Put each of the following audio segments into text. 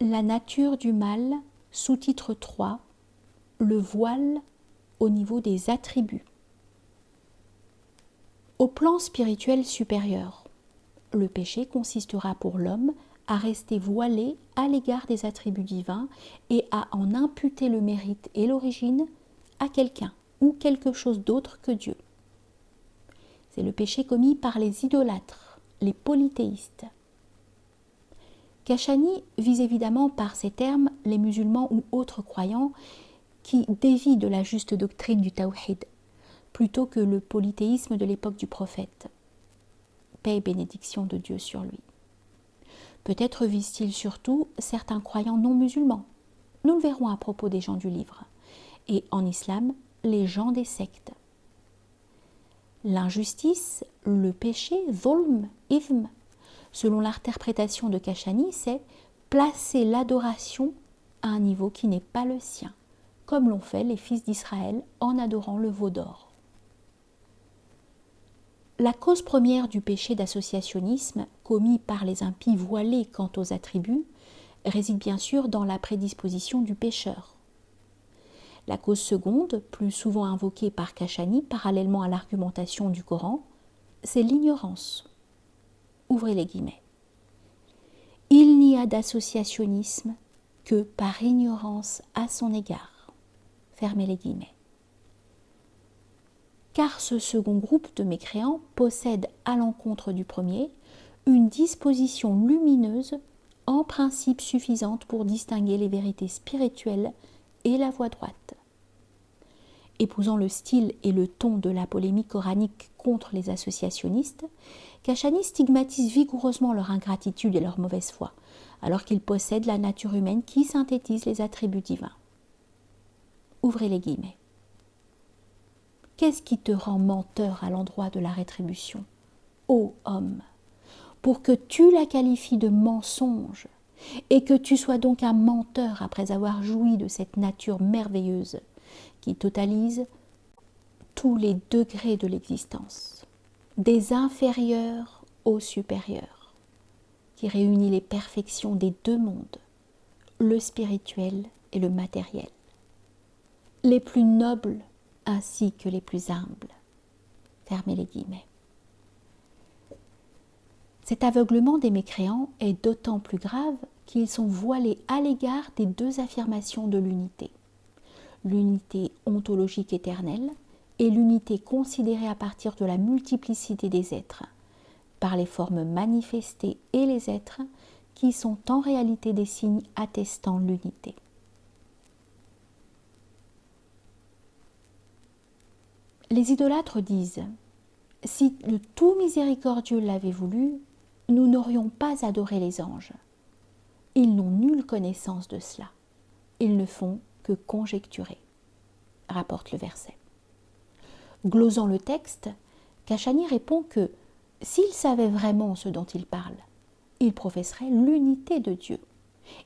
La nature du mal, sous-titre 3, le voile au niveau des attributs. Au plan spirituel supérieur, le péché consistera pour l'homme à rester voilé à l'égard des attributs divins et à en imputer le mérite et l'origine à quelqu'un ou quelque chose d'autre que Dieu. C'est le péché commis par les idolâtres, les polythéistes. Kashani vise évidemment par ces termes les musulmans ou autres croyants qui dévient de la juste doctrine du tawhid, plutôt que le polythéisme de l'époque du prophète. Paix et bénédiction de Dieu sur lui. Peut-être vise-t-il surtout certains croyants non musulmans. Nous le verrons à propos des gens du livre. Et en islam, les gens des sectes. L'injustice, le péché, zulm, ithm, selon l'interprétation de Kashani, c'est placer l'adoration à un niveau qui n'est pas le sien, comme l'ont fait les fils d'Israël en adorant le veau d'or. La cause première du péché d'associationnisme commis par les impies voilés quant aux attributs réside bien sûr dans la prédisposition du pécheur. La cause seconde, plus souvent invoquée par Kashani parallèlement à l'argumentation du Coran, c'est l'ignorance. Ouvrez les guillemets. Il n'y a d'associationnisme que par ignorance à son égard. Fermez les guillemets. Car ce second groupe de mécréants possède à l'encontre du premier une disposition lumineuse en principe suffisante pour distinguer les vérités spirituelles et la voie droite. Épousant le style et le ton de la polémique coranique contre les associationnistes, Kashani stigmatise vigoureusement leur ingratitude et leur mauvaise foi, alors qu'ils possèdent la nature humaine qui synthétise les attributs divins. Ouvrez les guillemets. Qu'est-ce qui te rend menteur à l'endroit de la rétribution, ô homme, pour que tu la qualifies de mensonge et que tu sois donc un menteur après avoir joui de cette nature merveilleuse qui totalise tous les degrés de l'existence, des inférieurs aux supérieurs, qui réunit les perfections des deux mondes, le spirituel et le matériel, les plus nobles ainsi que les plus humbles. Fermez les guillemets. Cet aveuglement des mécréants est d'autant plus grave qu'ils sont voilés à l'égard des deux affirmations de l'unité. L'unité ontologique éternelle et l'unité considérée à partir de la multiplicité des êtres, par les formes manifestées et les êtres qui sont en réalité des signes attestant l'unité. Les idolâtres disent « Si le tout miséricordieux l'avait voulu, nous n'aurions pas adoré les anges. Ils n'ont nulle connaissance de cela. Ils ne font que conjecturer. » rapporte le verset. Glosant le texte, Kashani répond que s'ils savaient vraiment ce dont ils parlent, ils professeraient l'unité de Dieu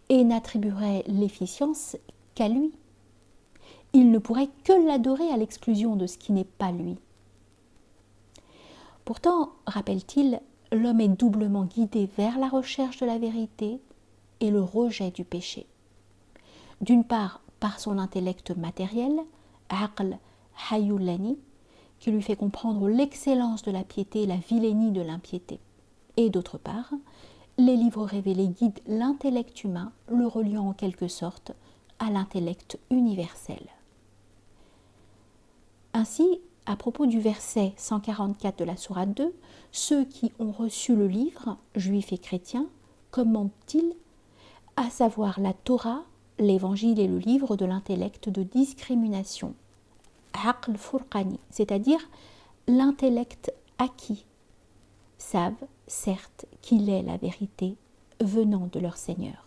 et n'attribueraient l'efficience qu'à lui. Il ne pourrait que l'adorer à l'exclusion de ce qui n'est pas lui. Pourtant, rappelle-t-il, l'homme est doublement guidé vers la recherche de la vérité et le rejet du péché. D'une part, par son intellect matériel, aql hayulani, qui lui fait comprendre l'excellence de la piété et la vilainie de l'impiété. Et d'autre part, les livres révélés guident l'intellect humain, le reliant en quelque sorte à l'intellect universel. Ainsi, à propos du verset 144 de la sourate 2, ceux qui ont reçu le livre, juifs et chrétiens, commentent-ils, à savoir la Torah, l'évangile et le livre de l'intellect de discrimination, aql furqani, c'est-à-dire l'intellect acquis, savent certes qu'il est la vérité venant de leur Seigneur.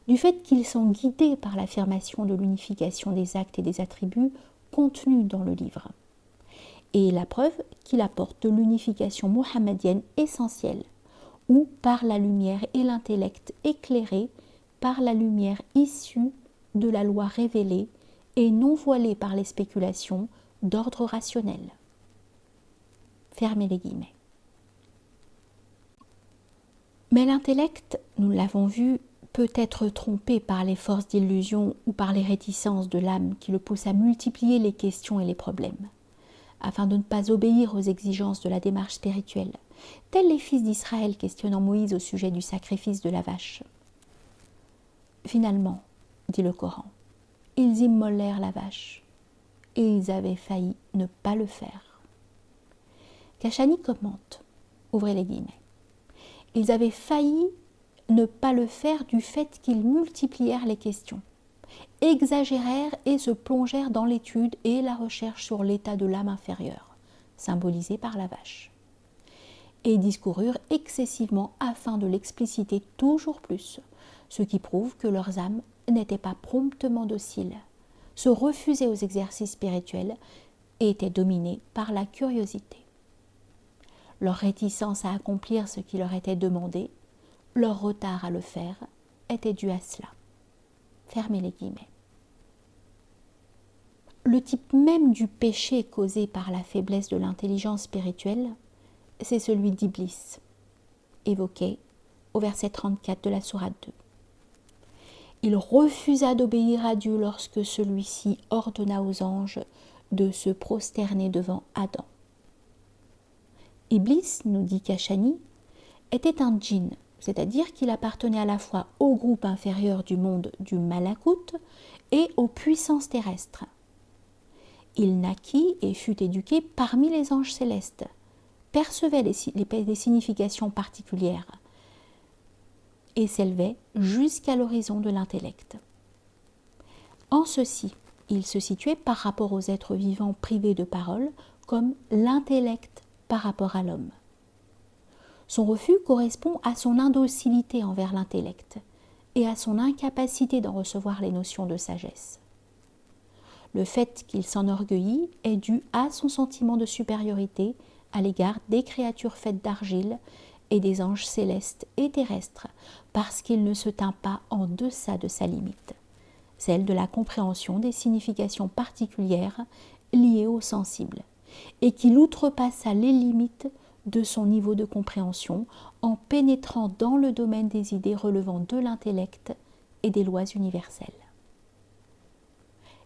Du fait qu'ils sont guidés par l'affirmation de l'unification des actes et des attributs contenus dans le livre, et la preuve qu'il apporte de l'unification mohammedienne essentielle, ou par la lumière et l'intellect éclairé par la lumière issue de la loi révélée et non voilée par les spéculations d'ordre rationnel. Fermez les guillemets. Mais l'intellect, nous l'avons vu, peut être trompé par les forces d'illusion ou par les réticences de l'âme qui le poussent à multiplier les questions et les problèmes, afin de ne pas obéir aux exigences de la démarche spirituelle, tels les fils d'Israël questionnant Moïse au sujet du sacrifice de la vache. Finalement, dit le Coran, ils immolèrent la vache, et ils avaient failli ne pas le faire. Kashani commente, ouvrez les guillemets, ils avaient failli ne pas le faire du fait qu'ils multiplièrent les questions, exagérèrent et se plongèrent dans l'étude et la recherche sur l'état de l'âme inférieure, symbolisé par la vache, et discoururent excessivement afin de l'expliciter toujours plus, ce qui prouve que leurs âmes n'étaient pas promptement dociles, se refusaient aux exercices spirituels et étaient dominées par la curiosité. Leur réticence à accomplir ce qui leur était demandé, leur retard à le faire, était dû à cela. Fermez les guillemets. Le type même du péché causé par la faiblesse de l'intelligence spirituelle, c'est celui d'Iblis, évoqué au verset 34 de la sourate 2. Il refusa d'obéir à Dieu lorsque celui-ci ordonna aux anges de se prosterner devant Adam. Iblis, nous dit Kashani, était un djinn, c'est-à-dire qu'il appartenait à la fois au groupe inférieur du monde du Malakout et aux puissances terrestres. Il naquit et fut éduqué parmi les anges célestes, percevait des significations particulières et s'élevait jusqu'à l'horizon de l'intellect. En ceci, il se situait par rapport aux êtres vivants privés de parole comme l'intellect par rapport à l'homme. Son refus correspond à son indocilité envers l'intellect et à son incapacité d'en recevoir les notions de sagesse. Le fait qu'il s'enorgueillit est dû à son sentiment de supériorité à l'égard des créatures faites d'argile et des anges célestes et terrestres, parce qu'il ne se tint pas en deçà de sa limite, celle de la compréhension des significations particulières liées au sensible, et qu'il outrepassa les limites de son niveau de compréhension en pénétrant dans le domaine des idées relevant de l'intellect et des lois universelles.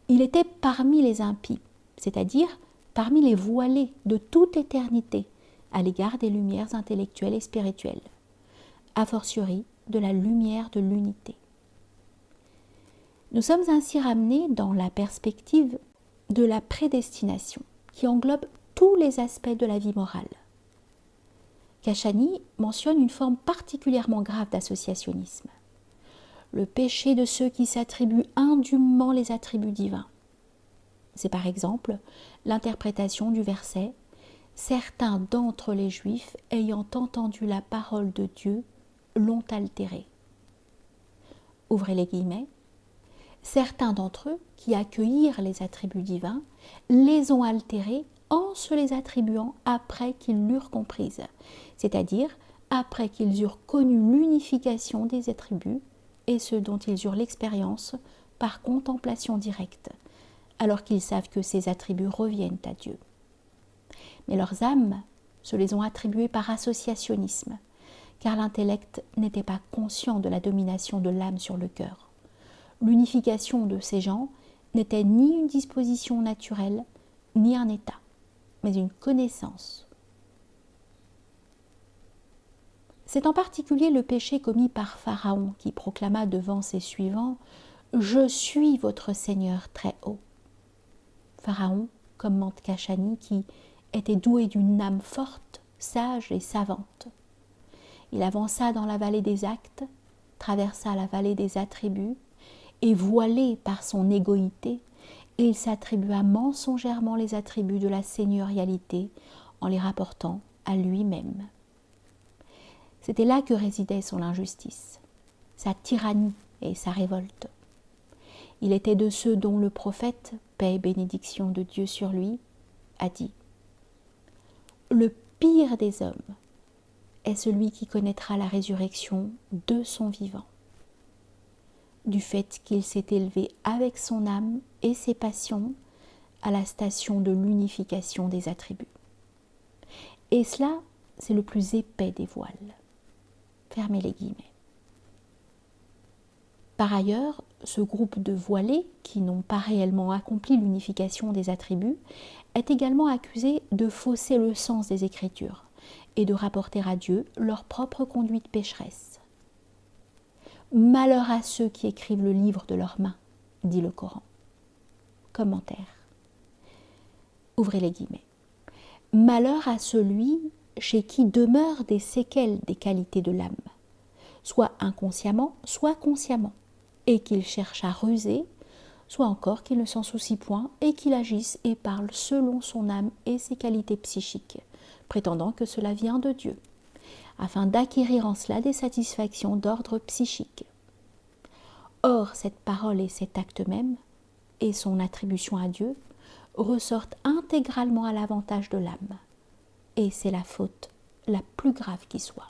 Il était parmi les impies, c'est-à-dire parmi les voilés de toute éternité à l'égard des lumières intellectuelles et spirituelles, a fortiori de la lumière de l'unité. Nous sommes ainsi ramenés dans la perspective de la prédestination, qui englobe tous les aspects de la vie morale. Kashani mentionne une forme particulièrement grave d'associationnisme, le péché de ceux qui s'attribuent indûment les attributs divins. C'est par exemple l'interprétation du verset « Certains d'entre les Juifs, ayant entendu la parole de Dieu, l'ont altérée ». Ouvrez les guillemets. Certains d'entre eux qui accueillirent les attributs divins les ont altérés en se les attribuant après qu'ils l'eurent comprise, c'est-à-dire après qu'ils eurent connu l'unification des attributs et ce dont ils eurent l'expérience par contemplation directe, alors qu'ils savent que ces attributs reviennent à Dieu. Mais leurs âmes se les ont attribués par associationnisme, car l'intellect n'était pas conscient de la domination de l'âme sur le cœur. L'unification de ces gens n'était ni une disposition naturelle, ni un état, mais une connaissance. C'est en particulier le péché commis par Pharaon qui proclama devant ses suivants « Je suis votre Seigneur très haut ». Pharaon, commente Kashani, qui était doué d'une âme forte, sage et savante. Il avança dans la vallée des actes, traversa la vallée des attributs, et voilé par son égoïté, il s'attribua mensongèrement les attributs de la seigneurialité en les rapportant à lui-même. C'était là que résidait son injustice, sa tyrannie et sa révolte. Il était de ceux dont le prophète, paix et bénédiction de Dieu sur lui, a dit « Le pire des hommes est celui qui connaîtra la résurrection de son vivant, du fait qu'il s'est élevé avec son âme et ses passions à la station de l'unification des attributs. Et cela, c'est le plus épais des voiles. » Fermez les guillemets. Par ailleurs, ce groupe de voilés, qui n'ont pas réellement accompli l'unification des attributs, est également accusé de fausser le sens des Écritures et de rapporter à Dieu leur propre conduite pécheresse. Malheur à ceux qui écrivent le livre de leurs mains, dit le Coran. Commentaire. Ouvrez les guillemets. Malheur à celui chez qui demeurent des séquelles des qualités de l'âme, soit inconsciemment, soit consciemment, et qu'il cherche à ruser, soit encore qu'il ne s'en soucie point et qu'il agisse et parle selon son âme et ses qualités psychiques, prétendant que cela vient de Dieu, afin d'acquérir en cela des satisfactions d'ordre psychique. Or, cette parole et cet acte même, et son attribution à Dieu, ressortent intégralement à l'avantage de l'âme, et c'est la faute la plus grave qui soit.